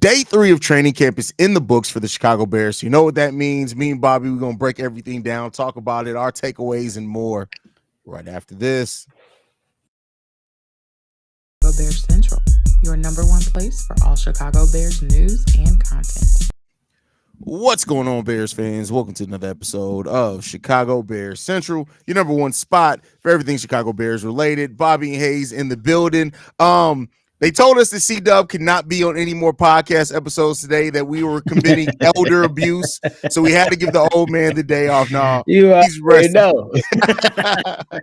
Day 3 of training camp is in the books for the Chicago Bears. So you know what that means. Me and Bobby, we're going to break everything down, talk about it, our takeaways, and more right after this. Chicago Bears Central, your number one place for all Chicago Bears news and content. What's going on, Bears fans? Welcome to another episode of Chicago Bears Central, your number one spot for everything Chicago Bears related. Bobby and Haize in the building. They told us that C-Dub could not be on any more podcast episodes today, that we were committing elder abuse. So we had to give the old man the day off. No, he's resting. Know. The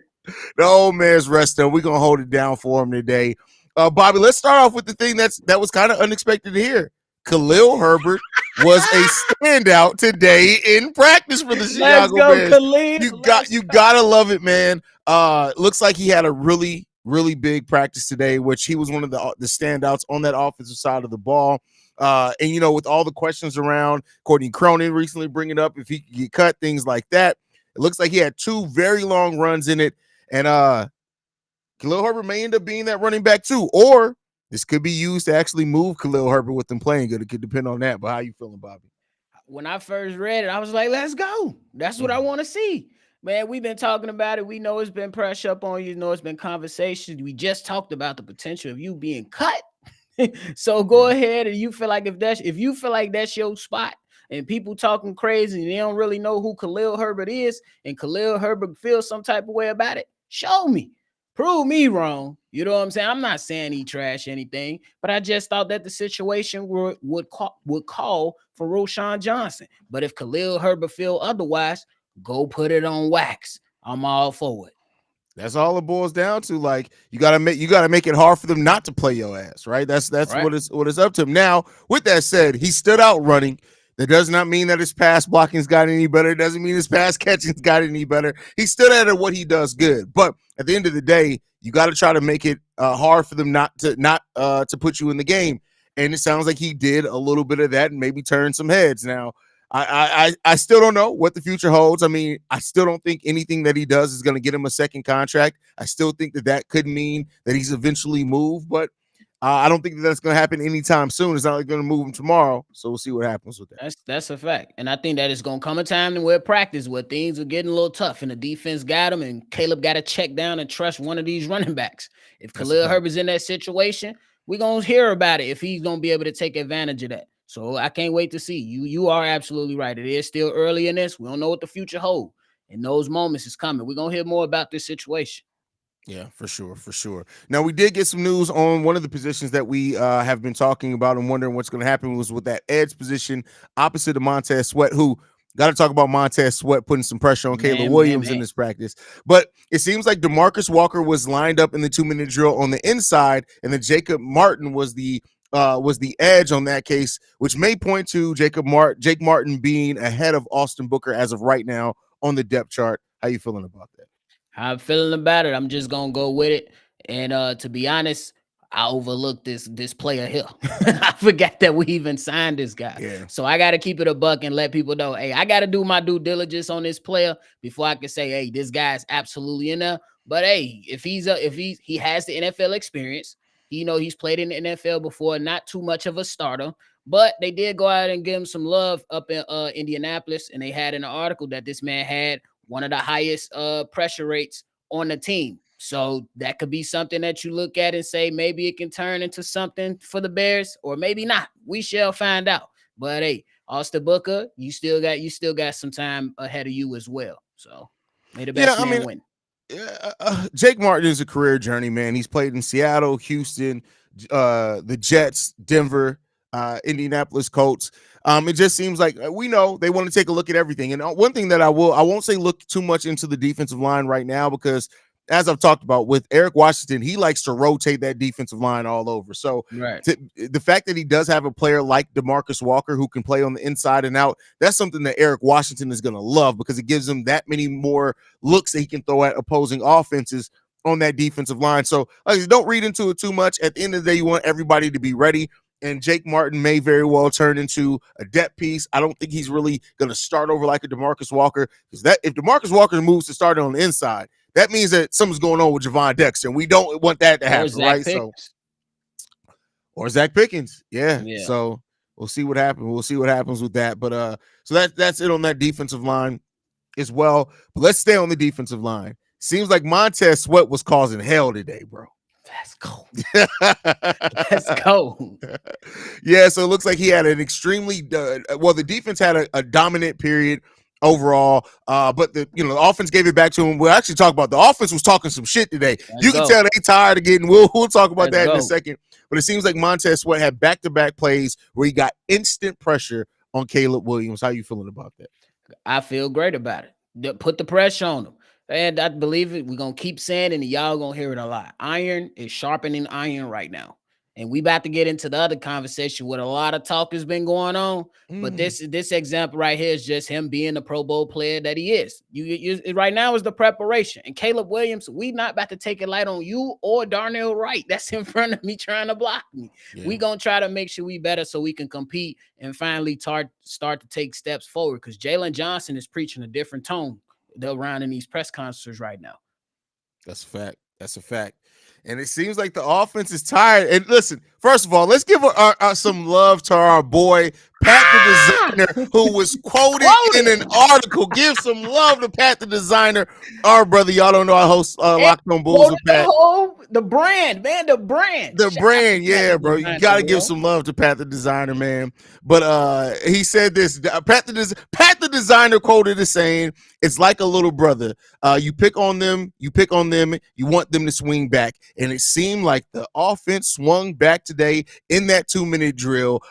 old man's resting. We're going to hold it down for him today. Bobby, let's start off with the thing that was kind of unexpected to hear. Khalil Herbert was a standout today in practice for the Chicago Bears. Khalil. You gotta love it, man. Looks like he had a really big practice today, which he was one of the standouts on that offensive side of the ball. And with all the questions around Courtney Cronin recently bringing up if he could get cut, things like that, it looks like he had 2 very long runs in it, and Khalil Herbert may end up being that running back too, or this could be used to actually move Khalil Herbert with them playing good. It could depend on that. But how you feeling, Bobby? When I first read it, I was like, let's go. That's what I want to see. Man, we've been talking about it. We know it's been pressure up on you. It's been conversations. We just talked about the potential of you being cut. So go ahead, and you feel like if you feel like that's your spot and people talking crazy and they don't really know who Khalil Herbert is, and Khalil Herbert feels some type of way about it, show me. Prove me wrong. You know what I'm saying? I'm not saying he trash anything, but I just thought that the situation would call for Roschon Johnson. But if Khalil Herbert feel otherwise, go put it on wax. I'm all for it. That's all it boils down to. Like, you gotta make it hard for them not to play your ass, right? That's right. what it's up to him. Now, with that said, he stood out running. That does not mean that his pass blocking's got any better. It doesn't mean his pass catching's got any better. He stood at what he does good. But at the end of the day, you got to try to make it hard for them not to put you in the game. And it sounds like he did a little bit of that and maybe turn some heads. Now, I still don't know what the future holds. I mean, I still don't think anything that he does is going to get him a second contract. I still think that could mean that he's eventually moved, but I don't think that's going to happen anytime soon. It's not like going to move him tomorrow. So we'll see what happens with that. That's a fact. And I think that it's going to come a time where practice where things are getting a little tough and the defense got him and Caleb got to check down and trust one of these running backs. If Khalil Herbert's in that situation, we're going to hear about it if he's going to be able to take advantage of that. So I can't wait to see. You are absolutely right. It is still early in this. We don't know what the future holds. And those moments is coming. We're going to hear more about this situation. Yeah, for sure. Now, we did get some news on one of the positions that we have been talking about and wondering what's going to happen was with that edge position opposite of Montez Sweat, who got to talk about Montez Sweat putting some pressure on Caleb Williams in this practice. But it seems like DeMarcus Walker was lined up in the 2-minute drill on the inside, and then Jacob Martin was the edge on that case, which may point to Jake Martin being ahead of Austin Booker as of right now on the depth chart. How you feeling about that? How I'm feeling about it, I'm just gonna go with it. And to be honest, I overlooked this player here. I forgot that we even signed this guy. Yeah. So I got to keep it a buck and let people know, hey, I got to do my due diligence on this player before I can say, hey, this guy is absolutely in there. But hey, if he has the NFL experience, he's played in the NFL before, not too much of a starter. But they did go out and give him some love up in Indianapolis, and they had in the article that this man had one of the highest pressure rates on the team. So that could be something that you look at and say, maybe it can turn into something for the Bears, or maybe not. We shall find out. But hey, Austin Booker, you still got some time ahead of you as well. So may the best man win. Jake Martin is a career journey, man. He's played in Seattle, Houston, the Jets, Denver, Indianapolis Colts. It just seems like we know they want to take a look at everything. And one thing that I won't say look too much into the defensive line right now, because as I've talked about with Eric Washington, he likes to rotate that defensive line all over. So the fact that he does have a player like DeMarcus Walker who can play on the inside and out, that's something that Eric Washington is going to love, because it gives him that many more looks that he can throw at opposing offenses on that defensive line. So don't read into it too much. At the end of the day, you want everybody to be ready. And Jake Martin may very well turn into a depth piece. I don't think he's really going to start over like a DeMarcus Walker, because that if DeMarcus Walker moves to start on the inside, that means that something's going on with Javon Dexter, and we don't want that to happen, right? Pickens. Or Zach Pickens, yeah. So We'll see what happens. We'll see what happens with that. But so that's it on that defensive line as well. But let's stay on the defensive line. Seems like Montez Sweat was causing hell today, bro. Let's go. Let's go. Yeah, so it looks like he had an extremely well. The defense had a dominant period overall, but the offense gave it back to him. We'll actually talk about the offense was talking some shit today. Let's You can go. tell they tired of getting. We'll talk about Let's that in a go. second. But it seems like Montez Sweat had back-to-back plays where he got instant pressure on Caleb Williams. How you feeling about that? I feel great about it. Put the pressure on him. And I believe it. We're going to keep saying it, and y'all going to hear it a lot. Iron is sharpening iron right now. And we about to get into the other conversation where a lot of talk has been going on. But this example right here is just him being the Pro Bowl player that he is. You right now is the preparation. And Caleb Williams, we not about to take it light on you or Darnell Wright. That's in front of me trying to block me. Yeah. We going to try to make sure we better so we can compete and finally start to take steps forward, because Jalen Johnson is preaching a different tone around in these press conferences right now. That's a fact. That's a fact. And it seems like the offense is tired. And listen, first of all, let's give some love to our boy, Pat the Designer, who was quoted in an article. Give some love to Pat the Designer, our brother. Y'all don't know I host Locked On Bulls with Pat. The brand, man, the brand. The brand, yeah, bro. You got to give some love to Pat the Designer, man. But he said this. Pat the Designer quoted as saying, "It's like a little brother. You pick on them, you want them to swing back." And it seemed like the offense swung back today in that 2-minute drill.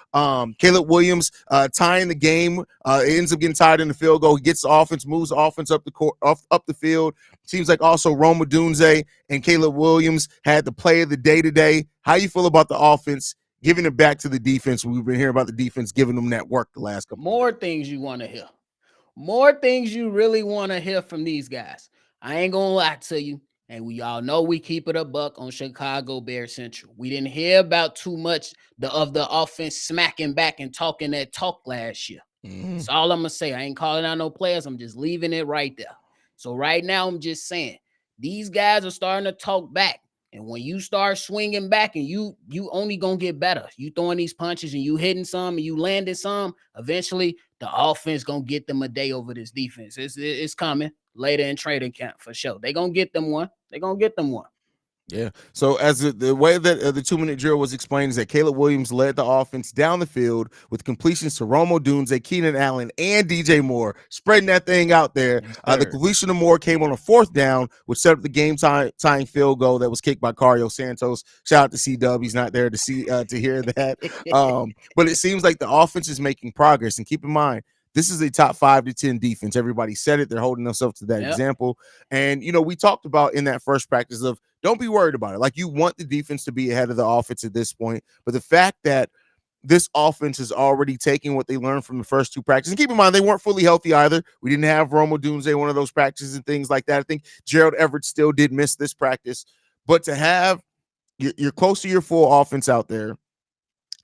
Caleb Williams tying the game. Ends up getting tied in the field goal. He gets the offense, moves the offense up the court, up the field. Seems like also Rome Odunze and Caleb Williams had the play of the day today. How you feel about the offense giving it back to the defense? We've been hearing about the defense giving them that work the last couple. More things you want to hear. More things you really want to hear from these guys. I ain't gonna lie to you. And we all know we keep it a buck on Chicago Bear Central. We didn't hear about too much of the offense smacking back and talking that talk last year. That's all I'm going to say. I ain't calling out no players. I'm just leaving it right there. So right now, I'm just saying, these guys are starting to talk back. And when you start swinging back and you only going to get better. You throwing these punches and you hitting some and you landing some, eventually the offense going to get them a day over this defense. It's coming later in training camp for sure. They're going to get them one. They're going to get them one. Yeah. So as the way that the 2-minute drill was explained is that Caleb Williams led the offense down the field with completions to Rome Odunze, Keenan Allen, and DJ Moore, spreading that thing out there. Yes, the completion of Moore came on a 4th down, which set up the game tying field goal that was kicked by Cario Santos. Shout out to C-Dub. He's not there to see to hear that. But it seems like the offense is making progress. And keep in mind, this is a top 5 to 10 defense. Everybody said it. They're holding themselves to that example. And, we talked about in that first practice of don't be worried about it. Like, you want the defense to be ahead of the offense at this point. But the fact that this offense is already taking what they learned from the first 2 practices. And keep in mind, they weren't fully healthy either. We didn't have Rome Odunze, one of those practices and things like that. I think Gerald Everett still did miss this practice. But to have you're close to your full offense out there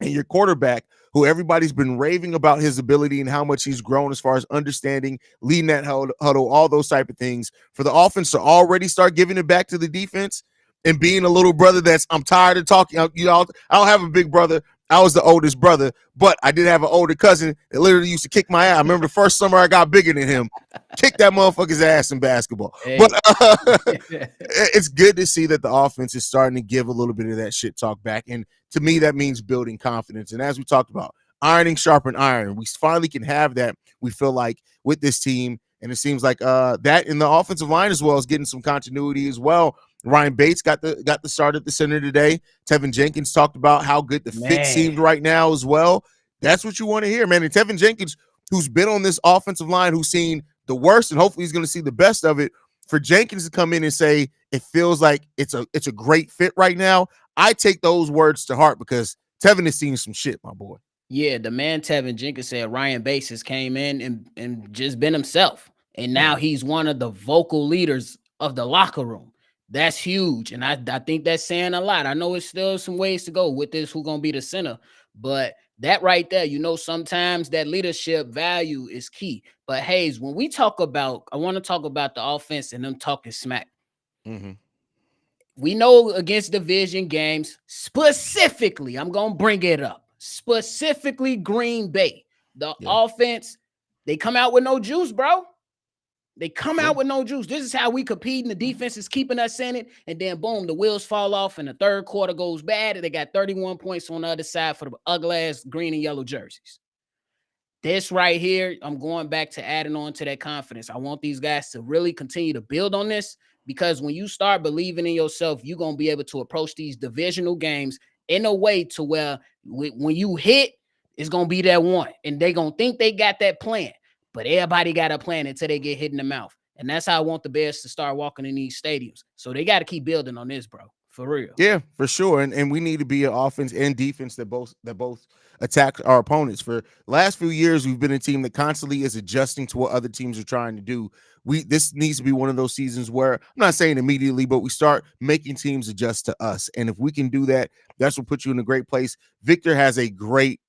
and your quarterback, who everybody's been raving about his ability and how much he's grown as far as understanding, leading that huddle, all those type of things, for the offense to already start giving it back to the defense and being a little brother I'm tired of talking. I don't have a big brother. I was the oldest brother, but I did have an older cousin that literally used to kick my ass. I remember the first summer I got bigger than him, kicked that motherfucker's ass in basketball. Hey. But it's good to see that the offense is starting to give a little bit of that shit talk back. And to me, that means building confidence. And as we talked about, ironing sharpen iron. We finally can have that, we feel like, with this team. And it seems like that in the offensive line as well is getting some continuity as well. Ryan Bates got the start at the center today. Tevin Jenkins talked about how good the fit seemed right now as well. That's what you want to hear, man. And Tevin Jenkins, who's been on this offensive line, who's seen the worst, and hopefully he's going to see the best of it. For Jenkins to come in and say it feels like it's a great fit right now, I take those words to heart because Tevin has seen some shit, my boy. Yeah, the man Tevin Jenkins said Ryan Bates has came in and just been himself. And now he's one of the vocal leaders of the locker room. That's huge. And I think that's saying a lot. I know it's still some ways to go with this, who's going to be the center. But that right there, sometimes that leadership value is key. But Haize, when we talk about, I want to talk about the offense and them talking smack. Mm-hmm. We know against division games, specifically, I'm going to bring it up. specifically Green Bay. The Yeah. offense, they come out with no juice, bro. They come Yeah. out with no juice. This is how we compete, and the defense is keeping us in it. And then, boom, the wheels fall off, and the third quarter goes bad, and they got 31 points on the other side for the ugly ass green and yellow jerseys. This right here, I'm going back to adding on to that confidence. I want these guys to really continue to build on this, because when you start believing in yourself, you're going to be able to approach these divisional games in a way to where when you hit, it's going to be that one. And they're going to think they got that plan. But everybody got a plan until they get hit in the mouth. And that's how I want the Bears to start walking in these stadiums. So they got to keep building on this, bro. For real. Yeah, for sure. And we need to be an offense and defense that both attack our opponents. For last few years, we've been a team that constantly is adjusting to what other teams are trying to do. This needs to be one of those seasons where, I'm not saying immediately, but we start making teams adjust to us. And if we can do that, that's what puts you in a great place. Victor has a great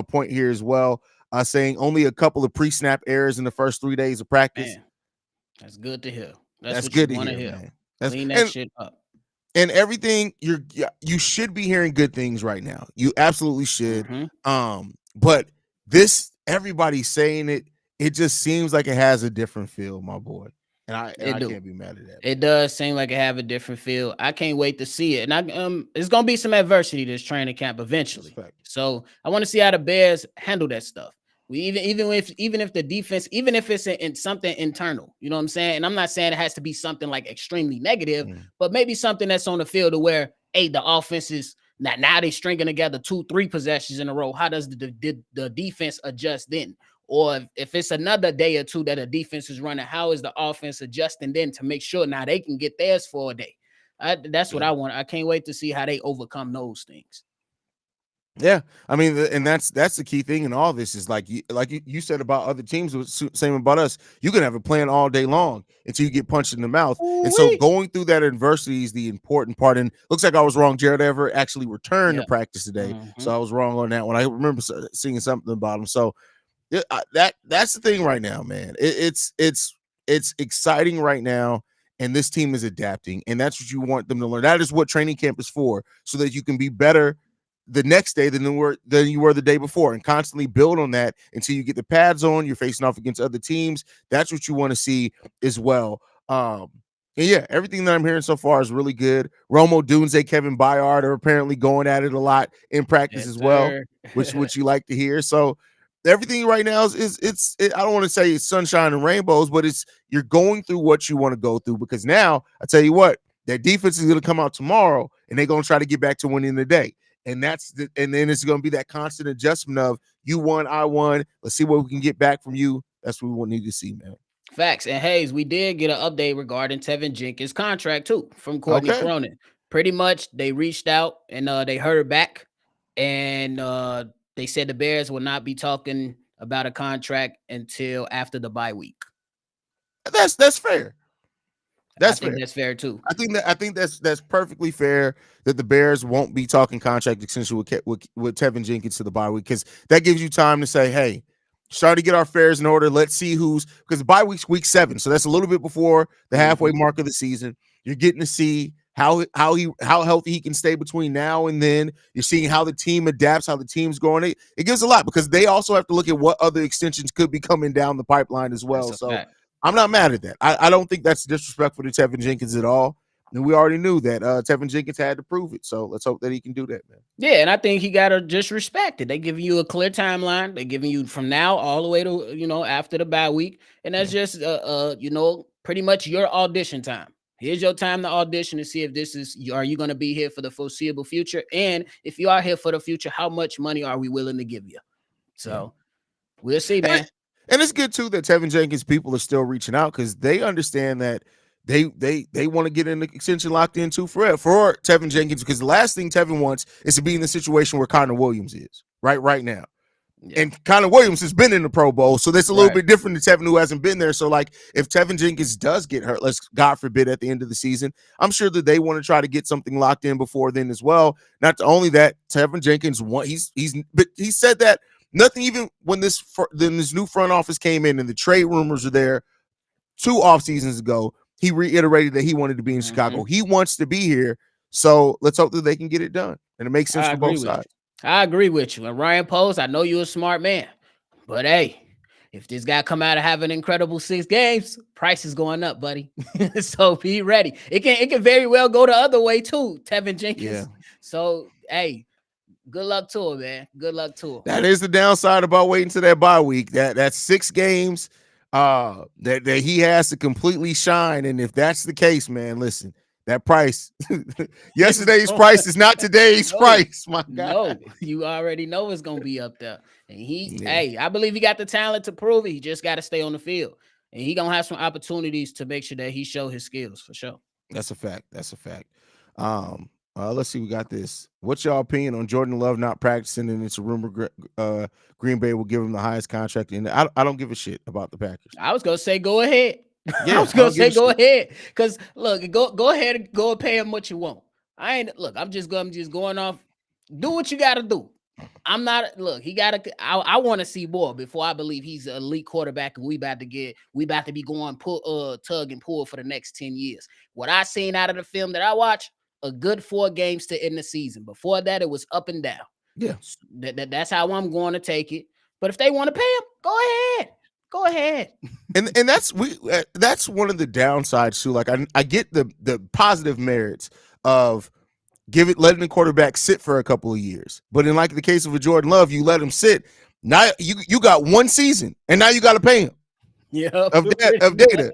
point here as well, saying only a couple of pre-snap errors in the first 3 days of practice. Man, that's good to hear. That's what good you to want to hear, hear. man. Clean that shit up. And everything, you should be hearing good things right now. You absolutely should. But this, everybody's saying it. It just seems like it has a different feel, my boy. And I can't be mad at that. It does seem like it have a different feel. I can't wait to see it. And it's gonna be some adversity this training camp eventually. Respect. So I want to see how the Bears handle that stuff. We even if the defense, even if it's in something internal, you know what I'm saying? And I'm not saying it has to be something like extremely negative, but maybe something that's on the field to where, hey, the offense is now they stringing together 2-3 possessions in a row. How does the defense adjust then? Or if it's another day or two that a defense is running, how is the offense adjusting then to make sure now they can get theirs for a day? That's what I want. I can't wait to see how they overcome those things. Yeah, I mean, and that's the key thing in all this is like you said about other teams, same about us. You can have a plan all day long until you get punched in the mouth. And so going through that adversity is the important part. And looks like I was wrong. Jared Everett actually returned to practice today, so I was wrong on that one. I remember seeing something about him. So that's the thing right now, man. It's exciting right now. And this team is adapting, and that's what you want them to learn. That is what training camp is for, so that you can be better the next day than you were the day before, and constantly build on that until you get the pads on. You're facing off against other teams. That's what you want to see as well. And yeah, everything that I'm hearing so far is really good. Romo Dunze, Kevin Byard are apparently going at it a lot in practice as well, which you like to hear. So everything right now is I don't want to say it's sunshine and rainbows, but you're going through what you want to go through, because now I tell you what, that defense is going to come out tomorrow and they're going to try to get back to winning the day. And and then it's going to be that constant adjustment of you won, I won. Let's see what we can get back from you. That's what we will need to see, man. Facts. And Haize, we did get an update regarding Tevin Jenkins' contract too from Courtney Cronin. Pretty much they reached out and they heard back, and they said the Bears will not be talking about a contract until after the bye week. That's fair. I think that's fair too. I think that's perfectly fair that the Bears won't be talking contract extension with Tevin Jenkins to the bye week, because that gives you time to say, hey, start to get our affairs in order. Let's see because the bye week's week 7, so that's a little bit before the halfway mark of the season. You're getting to see how healthy he can stay between now and then. You're seeing how the team adapts, how the team's going. It gives a lot, because they also have to look at what other extensions could be coming down the pipeline as well. So fact. I'm not mad at that. I don't think that's disrespectful to Tevin Jenkins at all. And we already knew that Tevin Jenkins had to prove it. So let's hope that he can do that, man. Yeah, and I think he got to just respect it. They're giving you a clear timeline. They're giving you from now all the way to, after the bye week. And that's just, pretty much your audition time. Here's your time to audition and see if are you going to be here for the foreseeable future? And if you are here for the future, how much money are we willing to give you? So we'll see, man. And it's good too that Tevin Jenkins people are still reaching out, because they understand that they want to get an extension locked in too for Tevin Jenkins, because the last thing Tevin wants is to be in the situation where Connor Williams is right now. Yeah. And Connor Williams has been in the Pro Bowl, so that's a little bit different than Tevin, who hasn't been there. So like, if Tevin Jenkins does get hurt, God forbid, at the end of the season, I'm sure that they want to try to get something locked in before then as well. Not only that, Tevin Jenkins he said that nothing, even when this new front office came in and the trade rumors are there 2 off seasons ago, he reiterated that he wanted to be in Chicago. He wants to be here. So let's hope that they can get it done. And it makes sense for both sides. I agree with you. And Ryan Post, I know you're a smart man, but hey, if this guy come out of having incredible 6 games, price is going up, buddy. So be ready. It can very well go the other way too, Tevin Yeah. Jenkins. So hey, good luck to him, man. Good luck to him. That is the downside about waiting to that bye week. That's 6 games that he has to completely shine. And if that's the case, man, listen, that price, yesterday's price is not today's price. My God. No, you already know it's gonna be up there. And Yeah. hey, I believe he got the talent to prove it. He just got to stay on the field, and he gonna have some opportunities to make sure that he show his skills for sure. That's a fact. That's a fact. Let's see. We got this. What's your opinion on Jordan Love not practicing? And it's a rumor Green Bay will give him the highest contract. And I don't give a shit about the Packers. I was gonna say go ahead. Yeah, I was gonna don't give say a go shit. ahead, because look, go ahead and go and pay him what you want. I'm just going off. Do what you got to do. I'm not look. He got to. I want to see more before I believe he's an elite quarterback, and we about to be going tug and pull for the next 10 years. What I seen out of the film that I watched, a good 4 games to end the season. Before that, it was up and down. Yeah. That's how I'm going to take it. But if they want to pay him, go ahead. Go ahead. And that's one of the downsides too. Like I get the positive merits of letting the quarterback sit for a couple of years, but in like the case of a Jordan Love, you let him sit. Now you got 1 season, and now you got to pay him. Yeah, of data.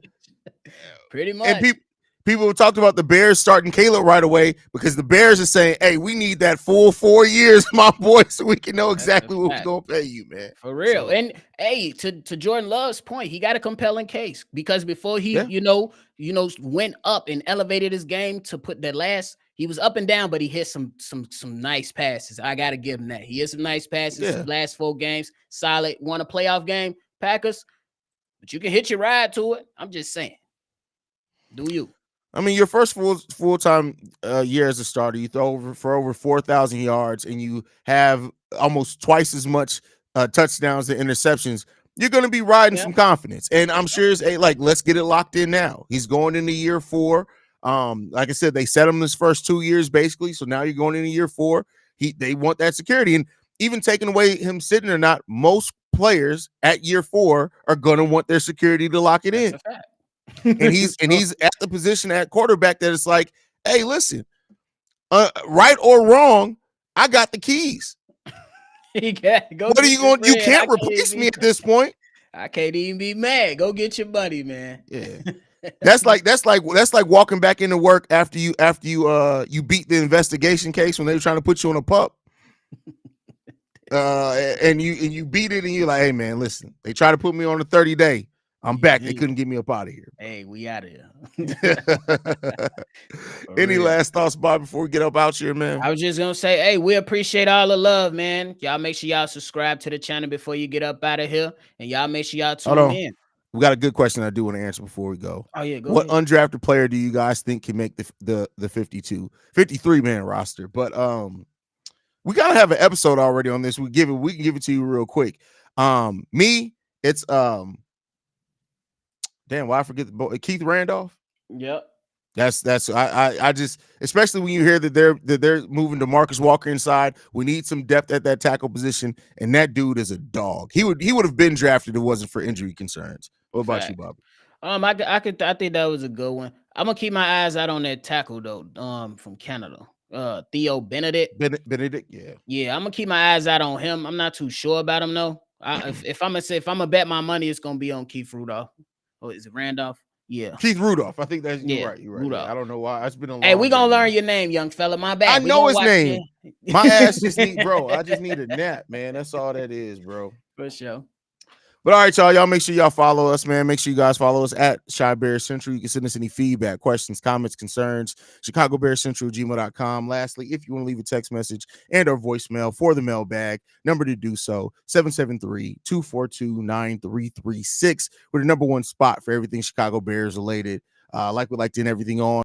Pretty much. And people have talked about the Bears starting Caleb right away because the Bears are saying, "Hey, we need that full 4 years, my boy, so we can know exactly what we're gonna pay you, man." For real. So, and hey, to Jordan Love's point, he got a compelling case because before he, went up and elevated his game to put that last, he was up and down, but he hit some nice passes. I gotta give him that. He hit some nice passes. Last 4 games, solid. Won a playoff game, Packers. But you can hit your ride to it. I'm just saying. Do you? I mean, your first full-time year as a starter, you throw for over 4,000 yards, and you have almost twice as much touchdowns and interceptions. You're going to be riding some confidence, and I'm sure it's let's get it locked in now. He's going into year 4. Like I said, they set him this first 2 years basically, so now you're going into year 4. They want that security, and even taking away him sitting or not, most players at year 4 are going to want their security to lock it in. And he's at the position at quarterback that it's like, hey, listen, right or wrong, I got the keys. What are you going to do? You can't replace me at this point. I can't even be mad. Go get your money, man. Yeah. That's like walking back into work after you beat the investigation case when they were trying to put you on a pup. And you beat it, and you're like, hey man, listen, they tried to put me on a 30-day. I'm back. They couldn't get me up out of here. Hey, we out of here. Any last thoughts, Bob, before we get up out here, man? I was just gonna say, hey, we appreciate all the love, man. Y'all make sure y'all subscribe to the channel before you get up out of here, and y'all make sure y'all tune in. We got a good question I do want to answer before we go. Oh yeah, go what ahead. Undrafted player do you guys think can make the 53 man roster? But we gotta have an episode already on this. We can give it to you real quick. Me, it's damn, why I forget Keith Randolph. Yep. That's I just, especially when you hear that they're moving to Marcus Walker inside. We need some depth at that tackle position, and that dude is a dog. He would have been drafted if it wasn't for injury concerns. What about you, Bobby? I think that was a good one. I'm gonna keep my eyes out on that tackle though. From Canada, Theo Benedict. Benedict, yeah. Yeah, I'm gonna keep my eyes out on him. I'm not too sure about him though. If I'm gonna bet my money, it's gonna be on Keith Rudolph. Oh, is it Randolph? Yeah, Keith Rudolph. I think that's you're right. You're right. Rudolph. Yeah, I don't know why. It's been a long Hey, we gonna day, learn man. your name, young fella. My bad. I know his name. My ass just need, bro. I just need a nap, man. That's all that is, bro. For sure. But all right, y'all. Y'all make sure y'all follow us, man. Make sure you guys follow us at Chi Bears Central. You can send us any feedback, questions, comments, concerns. ChicagoBearsCentral@gmail.com. Lastly, if you want to leave a text message and or voicemail for the mailbag, number to do so, 773-242-9336. We're the #1 spot for everything Chicago Bears related. Like we like to end everything on